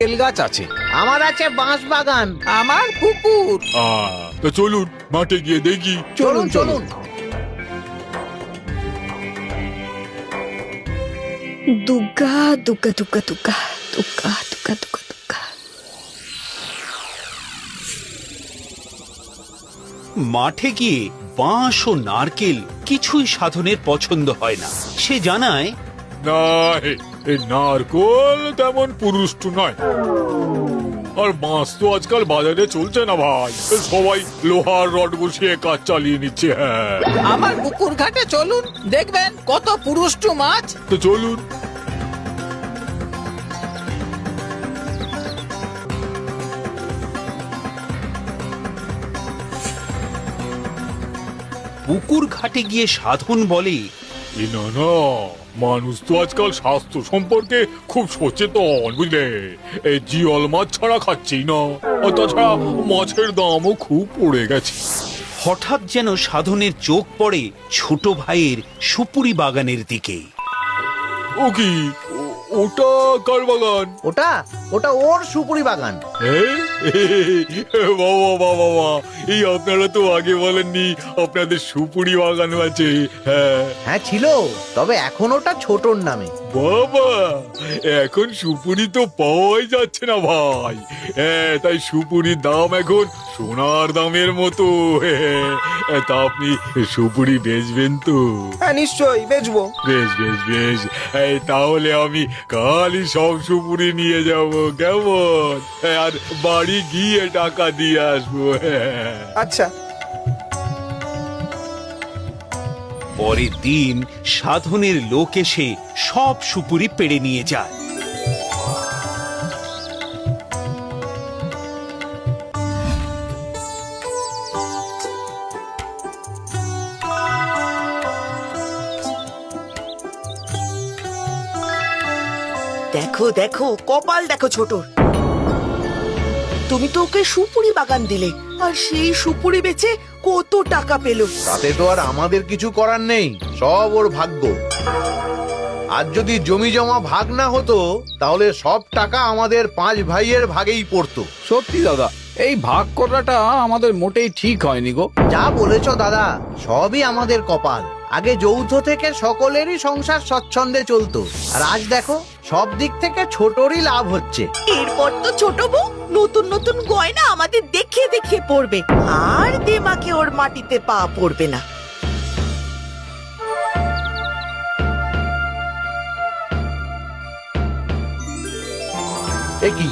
তেল গাছ আছে। আমার আছে বাঁশ বাগান। আমার পুকুর। তো চলুন মাঠে গিয়ে দেখি। চলুন চলুন। দুগ্গা দুগ্গা দুগ্গা দুগ্গা দুগ্গা দুগ্গা দুগ্গা দুগ্গা। মাঠে গিয়ে বাঁশ ও নারকেল কিছুই সাধনের পছন্দ হয় না। সে জানায়, না, এই নারকোল তেমন পুরুষ্টু নয়, আর বাঁশ তো আজকাল বাজারে চলছে না ভাই। সবাই লোহার রড বসিয়ে কাজ চালিয়ে নিচ্ছে। হ্যাঁ, আমার পুকুর ঘাটে চলুন, দেখবেন কত পুরুষ্টু মাছ। তো চলুন। পুকুর ঘাটে গিয়ে সাধন বলে, না না, মানুষ তো আজকাল স্বাস্থ্য সম্পর্কে খুব সচেতন, বুঝলে। এই জিওল মাছ ছাড়া খাচ্ছেই না, আর তাছাড়া মাছের দামও খুব পড়ে গেছে। হঠাৎ যেন সাধনের চোখ পড়ে ছোট ভাইয়ের সুপুরি বাগানের দিকে। ও কি, ওটা কার বাগান? ওটা ওটা ওর সুপুরি বাগান। বাবা বাবা বাবা, এই আপনারা তো আগে বলেননি আপনাদের সুপুরি বাগান আছে। হ্যাঁ হ্যাঁ ছিল, তবে এখন ওটা ছোটর নামে। বাবা, এখন সুপুরি তো পাওয়াই যাচ্ছে না ভাই। হ্যাঁ, তাই সুপুরির দাম এখন সোনার দামের মতো। তা আপনি সুপুরি বেচবেন তো? হ্যাঁ নিশ্চয়ই বেচবো। বেশ বেশ বেশ, এই তাহলে আমি কালই সব সুপুরি নিয়ে যাব, কেমন? আর বাড়ি গিয়ে টাকা দিয়ে আসবো। আচ্ছা। পরের দিন সাধনের লোক এসে সব সুপুরি পেড়ে নিয়ে যায়। দেখো দেখো, কপাল দেখো ছোটর। তুমি তো ওকে সুপুরি বাগান দিলে, আর সেই সুপুরি বেচে কত টাকা পেলো। তাতে তো আর আমাদের কিছু করার নেই, সব ওর ভাগ্য। আর যদি জমি জমা ভাগ না হতো, তাহলে সব টাকা আমাদের 5 ভাইয়ের ভাগেই পড়তো। সত্যি দাদা, এই ভাগ করাটা আমাদের মোটেই ঠিক হয়নি গো। যা বলেছ দাদা, সবই আমাদের কপাল। আগে যৌথ থেকে সকলেরই সংসার স্বচ্ছন্দে চলতো, আর আজ দেখো সব দিক থেকে ছোটরই লাভ হচ্ছে। এরপর তো ছোট বউ নতুন নতুন গয়না আমাদের দেখিয়ে দেখিয়ে পড়বে, আর দেমাকে ওর মাটিতে পা পড়বে না। এ কি,